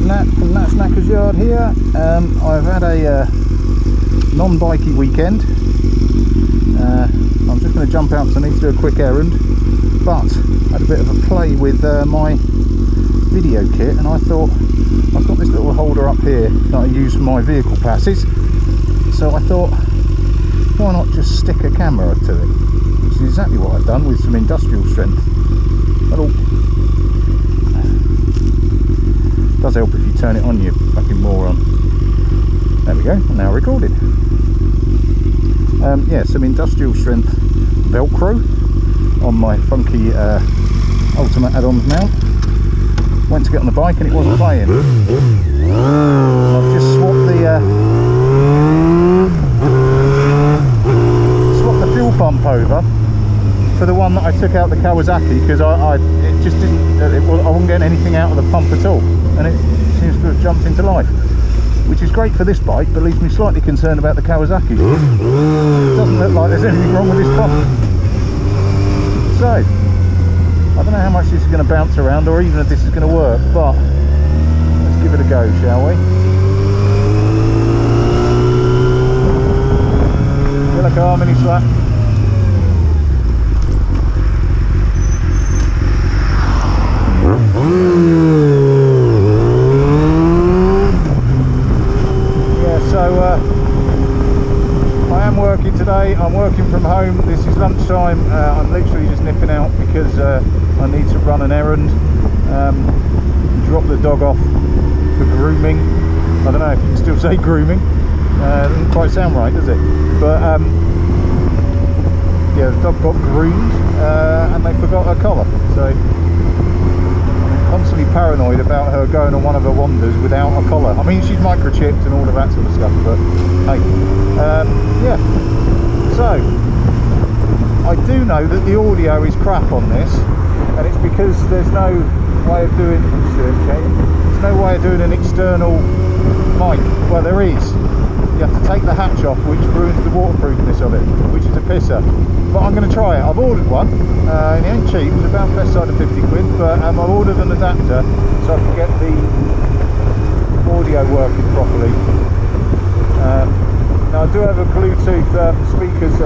Nat from Nat's Knacker's Yard here. I've had a non-bikey weekend. I'm just going to jump out because I need to do a quick errand, but I had a bit of a play with my video kit, and I thought, I've got this little holder up here that I use for my vehicle passes, so I thought, why not just stick a camera to it, which is exactly what I've done with some industrial strength. Does help if you turn it on, you fucking moron. There we go, now recorded. Yeah, some industrial strength Velcro on my funky Ultimate Add-ons mount. Went to get on the bike and it wasn't playing. I've just swapped the fuel pump over for the one that I took out the Kawasaki, because it just didn't, I wasn't getting anything out of the pump at all, and it seems to have jumped into life, which is great for this bike, but leaves me slightly concerned about the Kawasaki. It doesn't look like there's anything wrong with this pump. So I don't know how much this is going to bounce around, or even if this is going to work, but let's give it a go, shall we? Feel like a harmony slap. Yeah, so I am working today. I'm working from home. This is lunchtime. I'm literally just nipping out because I need to run an errand, drop the dog off for grooming. I don't know if you can still say grooming. Doesn't quite sound right, does it? But yeah, the dog got groomed and they forgot her collar, so constantly paranoid about her going on one of her wanders without a collar. I mean, she's microchipped and all of that sort of stuff, but hey, yeah. So I do know that the audio is crap on this, and it's because there's no way of doing an external mic. Well, there is. You have to take the hatch off, which ruins the waterproofness of it, which is a pisser. But I'm going to try it. I've ordered one, and it ain't cheap. It's about the best side of 50 quid, but I've ordered an adapter so I can get the audio working properly. Now I do have a Bluetooth speakers,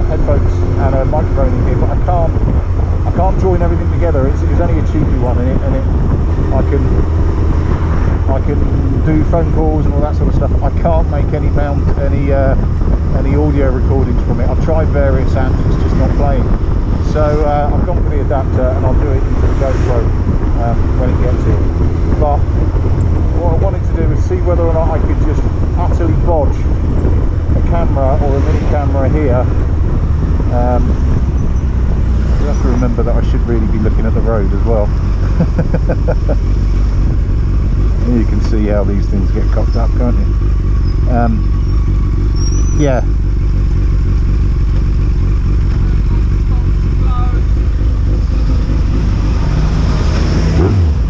headphones and a microphone in here, but I can't join everything together. It's only a cheapy one, and I can do phone calls and all that sort of stuff. I can't make any audio recordings from it. I've tried various apps, it's just not playing. So I've gone for the adapter, and I'll do it into the GoPro when it gets here. But what I wanted to do is see whether or not I could just utterly bodge a camera or a mini camera here. You have to remember that I should really be looking at the road as well. You can see how these things get cocked up, can't you? Yeah.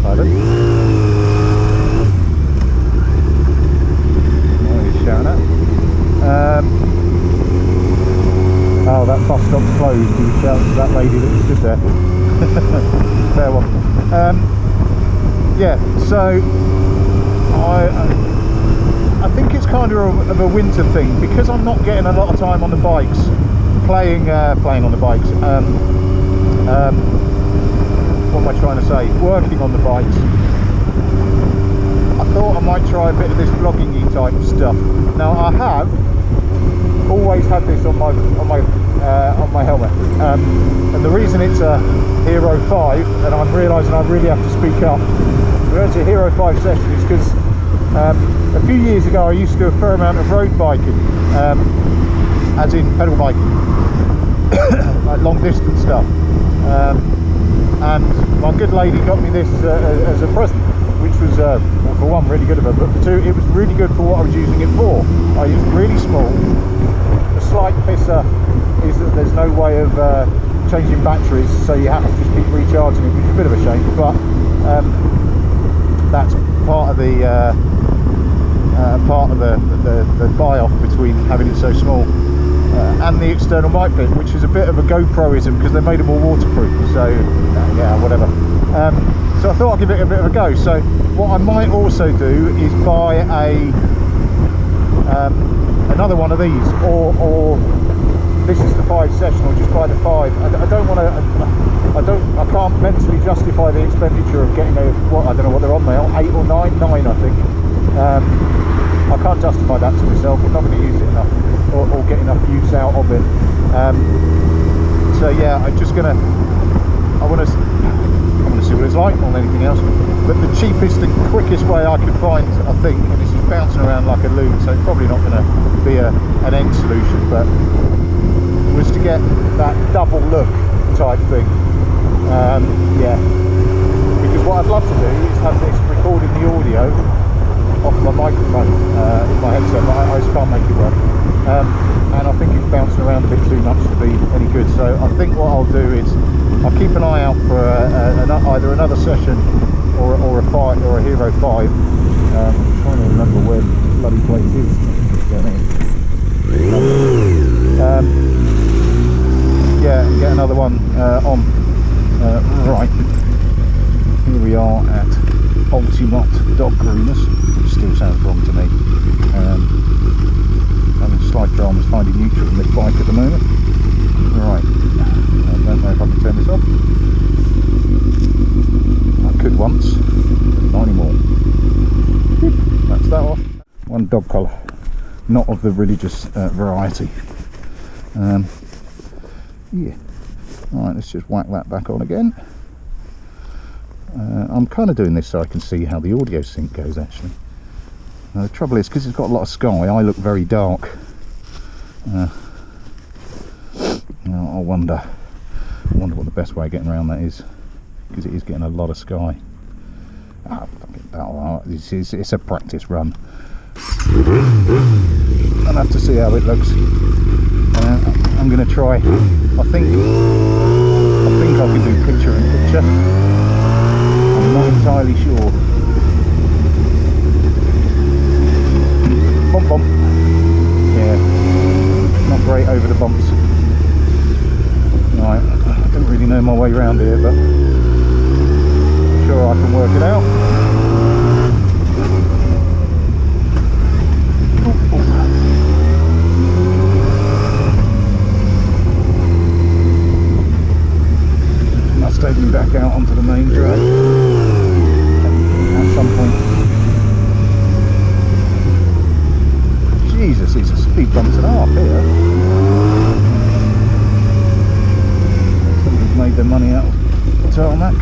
Pardon? What are you shouting at? Oh, that bus stop's closed. He was shouting to that lady that stood there. Fair one. Yeah, so I think it's kind of a winter thing, because I'm not getting a lot of time on the bikes, playing on the bikes. What am I trying to say? Working on the bikes. I thought I might try a bit of this vlogging-y type stuff. Now I have always had this on my helmet, and the reason it's a Hero 5, and I'm realising I really have to speak up. It's a Hero 5 session is because a few years ago I used to do a fair amount of road biking, as in pedal biking, like long distance stuff. and my good lady got me this as a present, which was well, for one, really good of her, but for two, it was really good for what I was using it for. It's really small. The slight pisser is that there's no way of changing batteries, so you have to just keep recharging it, which is a bit of a shame, but that's part of the buy-off between having it so small and the external mic bit, which is a bit of a GoPro-ism because they made them all waterproof, so yeah, whatever. So I thought I'd give it a bit of a go. So what I might also do is buy another one of these, or this is the 5 session, or just buy the 5. I don't want to. I can't mentally justify the expenditure of getting a, what, I don't know what they're on now, 8 or 9, I think. I can't justify that to myself. I'm not going to use it enough, or get enough use out of it. So yeah, I want to see what it's like more than anything else. But the cheapest and quickest way I could find, I think, and this is bouncing around like a loon, so it's probably not going to be an end solution, but was to get that double look type thing. Yeah, because what I'd love to do is have this recording the audio off my microphone in my headset, but I just can't make it work. And I think it's bouncing around a bit too much to be any good. So I think what I'll do is I'll keep an eye out for either another session or a Hero 5. I'm trying to remember where the bloody place is. Yeah, and get another one on. Right, here we are at Ultimate Dog Groomers, which still sounds wrong to me. Having slight dramas finding neutral on this bike at the moment. Right, I don't know if I can turn this off. I could once, not anymore. That's that off. One dog collar, not of the religious variety. Yeah. Alright, let's just whack that back on again. I'm kind of doing this so I can see how the audio sync goes actually. The trouble is, because it's got a lot of sky, I look very dark. I wonder what the best way of getting around that is, because it is getting a lot of sky. Ah, fucking that. It's a practice run. I'll have to see how it looks. I'm going to try. I think I can do picture in picture. I'm not entirely sure. Bump bump. Yeah, not great over the bumps. Right, I don't really know my way around here, but I'm sure I can work it out. Take me back out onto the main drag at some point. Jesus, it's a speed bump and a half here. Somebody's made their money out of the tarmac.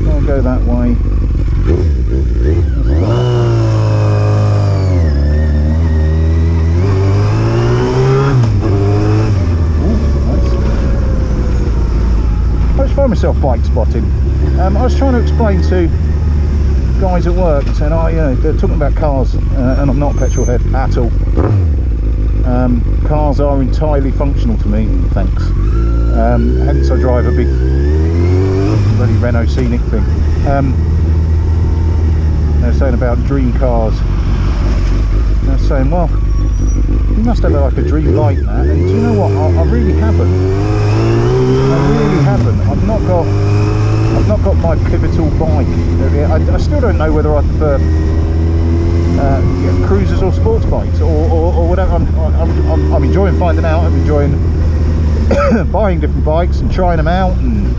I'll go that way. Find myself bike spotting. I was trying to explain to guys at work, saying, oh, you know, they're talking about cars, and I'm not a petrol head at all. Cars are entirely functional to me, thanks. Hence I drive a big bloody Renault Scenic thing. They're saying about dream cars. They're saying, well, you must have like a dream like that, and do you know what? I really haven't. I really haven't. I've not got my pivotal bike. I still don't know whether I prefer cruisers or sports bikes or whatever. I'm enjoying finding out. I'm enjoying buying different bikes and trying them out and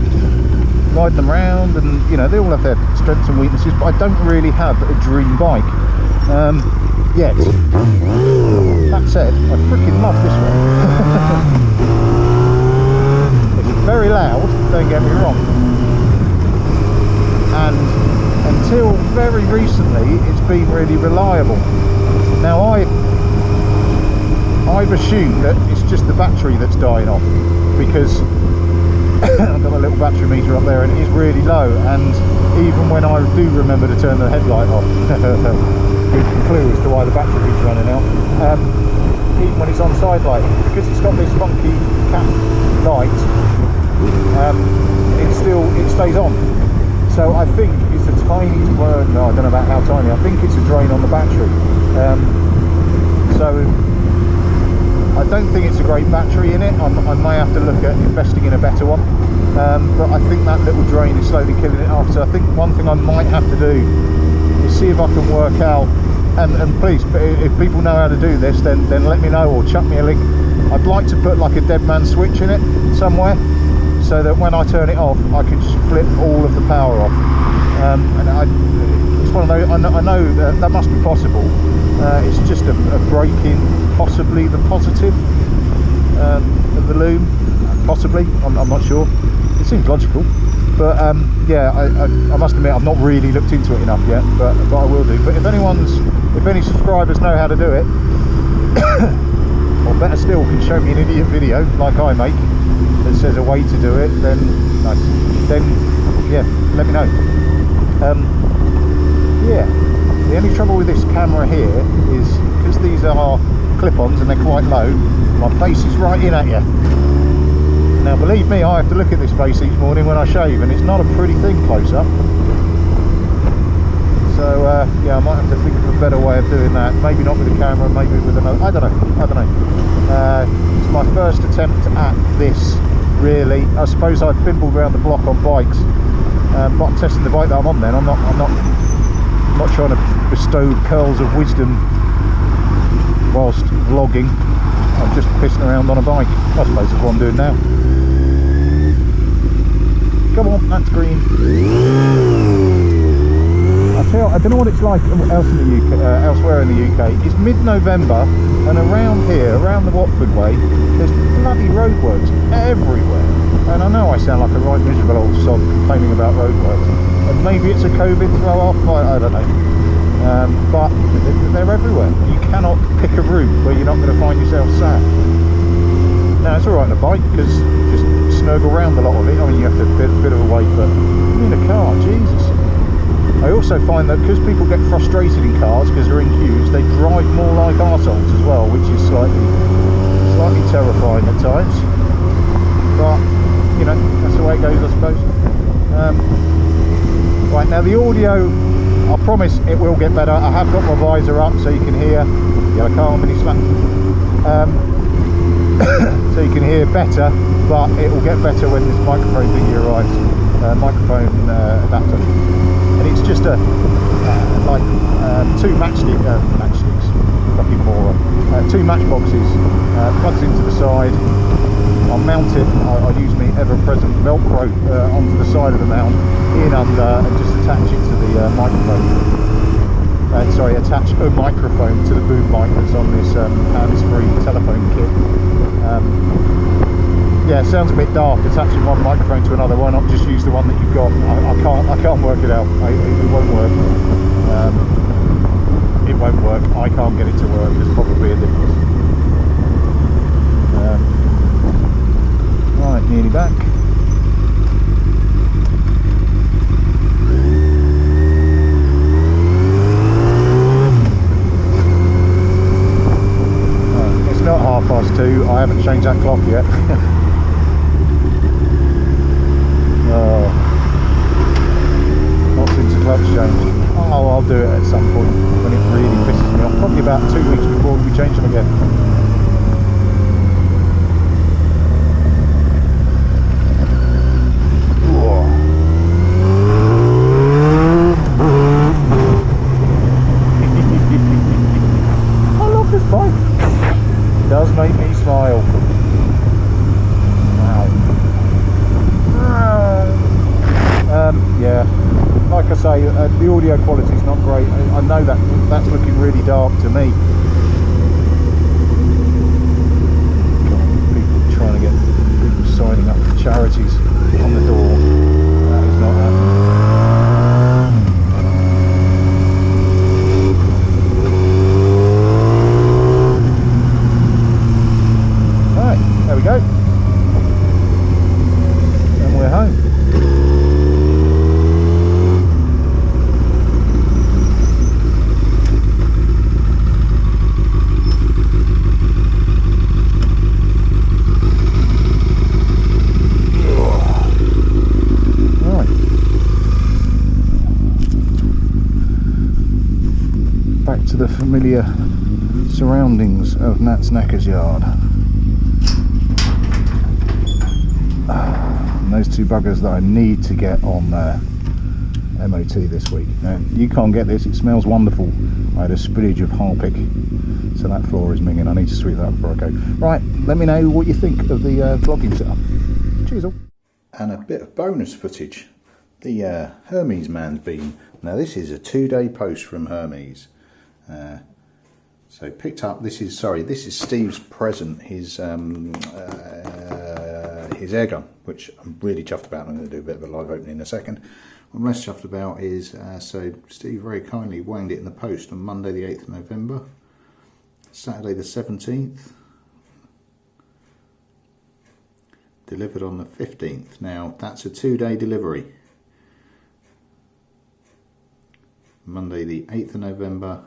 riding them around, and you know, they all have their strengths and weaknesses, but I don't really have a dream bike yet. That said, I freaking love this one. Very loud, don't get me wrong, and until very recently it's been really reliable. Now I've assumed that it's just the battery that's dying off, because I've got a little battery meter up there and it is really low, and even when I do remember to turn the headlight off, good clue as to why the battery keeps running out, even when it's on side light, because it's got this funky cap light, it stays on. So I think it's a tiny, well, no, I don't know about how tiny, I think it's a drain on the battery. So I don't think it's a great battery in it. I may have to look at investing in a better one, but I think that little drain is slowly killing it off. So I think one thing I might have to do is see if I can work out, and please, if people know how to do this, then let me know or chuck me a link. I'd like to put like a dead man switch in it somewhere, so that when I turn it off I can just flip all of the power off. And it's one of those, I know that must be possible. It's just a break in possibly the positive of the loom, possibly, I'm not sure. It seems logical, but yeah, I must admit I've not really looked into it enough yet, but I will do. But if any subscribers know how to do it, or better still can show me an idiot video like I make that says a way to do it, then nice. Then yeah, let me know. Yeah, the only trouble with this camera here is because these are clip-ons and they're quite low, my face is right in at you. Now believe me, I have to look at this face each morning when I shave, and it's not a pretty thing close up. So yeah, I might have to think of a better way of doing that. Maybe not with a camera, maybe with another, I don't know. It's my first attempt at this, really. I suppose I've bimbled around the block on bikes, but I'm testing the bike that I'm on then. I'm not trying to bestow pearls of wisdom whilst vlogging. I'm just pissing around on a bike. I suppose that's what I'm doing now. Come on, that's green. I don't know what it's like elsewhere in the UK. It's mid-November, and around here, around the Watford way, there's bloody roadworks everywhere. And I know I sound like a right miserable old sod complaining about roadworks. And maybe it's a COVID throw-off, I don't know. But they're everywhere. You cannot pick a route where you're not going to find yourself sat. Now it's alright on a bike because you just snurgle around a lot of it. I mean, you have to bit of a wait, but in a car, Jesus. I also find that because people get frustrated in cars because they're in queues, they drive more like arseholes as well, which is slightly terrifying at times. But you know, that's the way it goes, I suppose. Right, now the audio, I promise it will get better. I have got my visor up so you can hear. Yeah, I can't mini slap. So you can hear better, but it will get better when this microphone thingy arrives. Microphone adapter, and it's just a like two matchsticks, fucking moron. Two matchboxes, plugs into the side. I'll mount it. I'll use my ever-present Velcro onto the side of the mount, in under, and just attach it to the microphone. Sorry, attach a microphone to the boom mic that's on this hands-free telephone kit. Yeah, it sounds a bit daft attaching one microphone to another. Why not just use the one that you've got? I can't work it out. It won't work. It won't work. I can't get it to work. There's probably a difference. Right, nearly back. It's not 2:30. I haven't changed that clock yet. Not since the clock's changed. Oh, I'll do it at some point when it really pisses me off. Probably about 2 weeks before we change them again. I love this bike. It does make me smile. Yeah, like I say, the audio quality is not great. I know that's looking really dark to me. People trying to get people signing up for charities on the door. That is not happening. Right, there we go. to the familiar surroundings of Nat's Knacker's yard. And those two buggers that I need to get on MOT this week. Now, you can't get this, it smells wonderful. I had a spillage of Harpic, so that floor is minging. I need to sweep that before I go. Right, let me know what you think of the vlogging setup. Cheers all. And a bit of bonus footage. The Hermes man beam. Now this is a 2-day post from Hermes. So picked up, this is Steve's present, his air gun, which I'm really chuffed about. I'm going to do a bit of a live opening in a second. What I'm less chuffed about is, so Steve very kindly wanged it in the post on Monday the 8th of November, Saturday the 17th, delivered on the 15th. Now that's a 2-day delivery. Monday the 8th of November,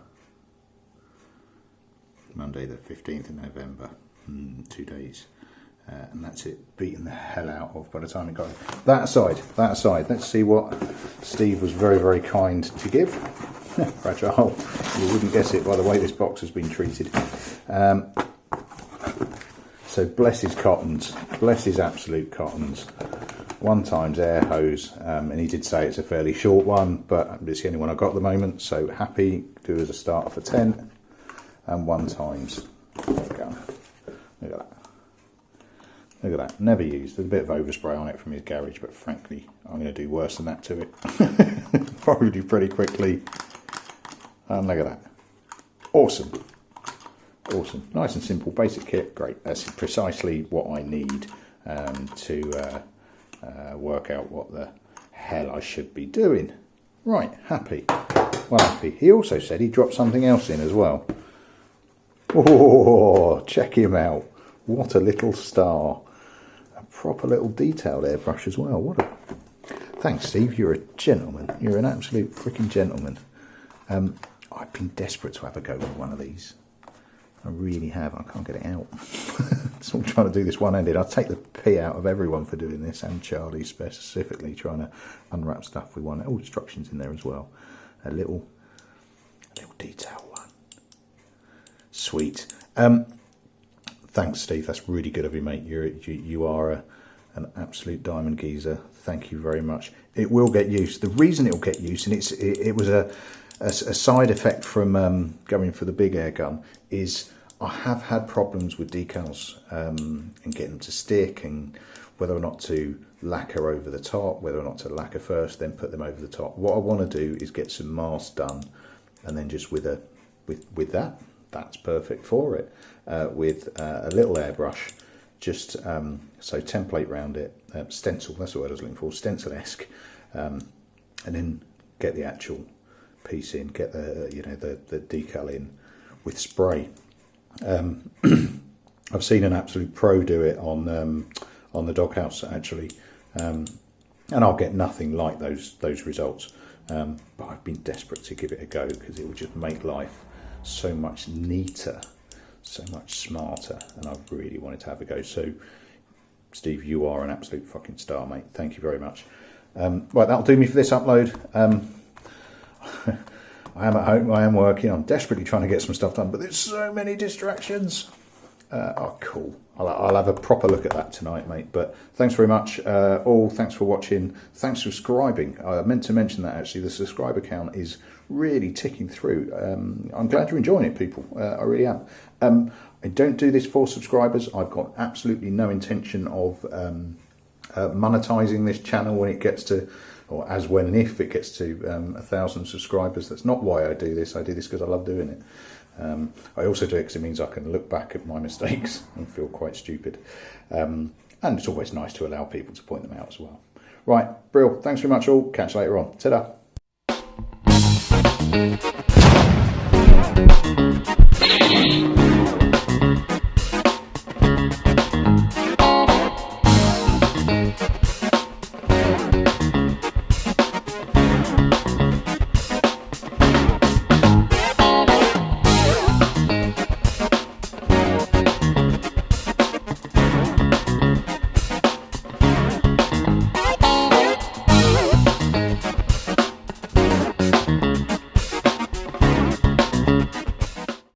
Monday the 15th of November, 2 days. And that's it, beaten the hell out of by the time it got that aside. Let's see what Steve was very, very kind to give. Fragile. You wouldn't guess it by the way this box has been treated. So bless his cottons, bless his absolute cottons. 1x air hose, and he did say it's a fairly short one, but it's the only one I've got at the moment, so happy. Do as a starter for 10 and 1x. There we go. Look at that. Look at that, never used. There's a bit of overspray on it from his garage, but frankly, I'm going to do worse than that to it. Probably do pretty quickly. And look at that. Awesome. Awesome. Nice and simple, basic kit. Great. That's precisely what I need to work out what the hell I should be doing. Right, happy. Well, happy. He also said he dropped something else in as well. Oh, check him out. What a little star. A proper little detailed airbrush as well. What a... Thanks, Steve. You're a gentleman. You're an absolute freaking gentleman. I've been desperate to have a go with one of these. I really have. I can't get it out. So I'm trying to do this one-handed. I'll take the pee out of everyone for doing this, and Charlie specifically trying to unwrap stuff with one. All instructions in there as well. A little detail one. Sweet. Thanks, Steve. That's really good of you, mate. You are an absolute diamond geezer. Thank you very much. It will get used. The reason it will get used, and it was a side effect from going for the big air gun, is I have had problems with decals and getting them to stick, and whether or not to lacquer over the top, whether or not to lacquer first, then put them over the top. What I want to do is get some masks done, and then just with that, that's perfect for it. With a little airbrush, just so template round it, stencil. That's the word I was looking for, stencil-esque, and then get the actual piece in, get the decal in with spray. I've seen an absolute pro do it on the doghouse actually, and I'll get nothing like those results. But I've been desperate to give it a go because it would just make life so much neater, so much smarter, and I really wanted to have a go. So, Steve, you are an absolute fucking star, mate. Thank you very much. Right, that'll do me for this upload. I am at home, I am working, I'm desperately trying to get some stuff done, but there's so many distractions. Oh, cool. I'll have a proper look at that tonight, mate. But thanks very much, all. Thanks for watching. Thanks for subscribing. I meant to mention that, actually. The subscriber count is really ticking through. I'm glad you're enjoying it, people. I really am. I don't do this for subscribers. I've got absolutely no intention of monetizing this channel when it gets to, or as when and if it gets to 1,000 subscribers. That's not why I do this. I do this because I love doing it. I also do it because it means I can look back at my mistakes and feel quite stupid. And it's always nice to allow people to point them out as well. Right, Brill, thanks very much all. Catch you later on. Ta-da.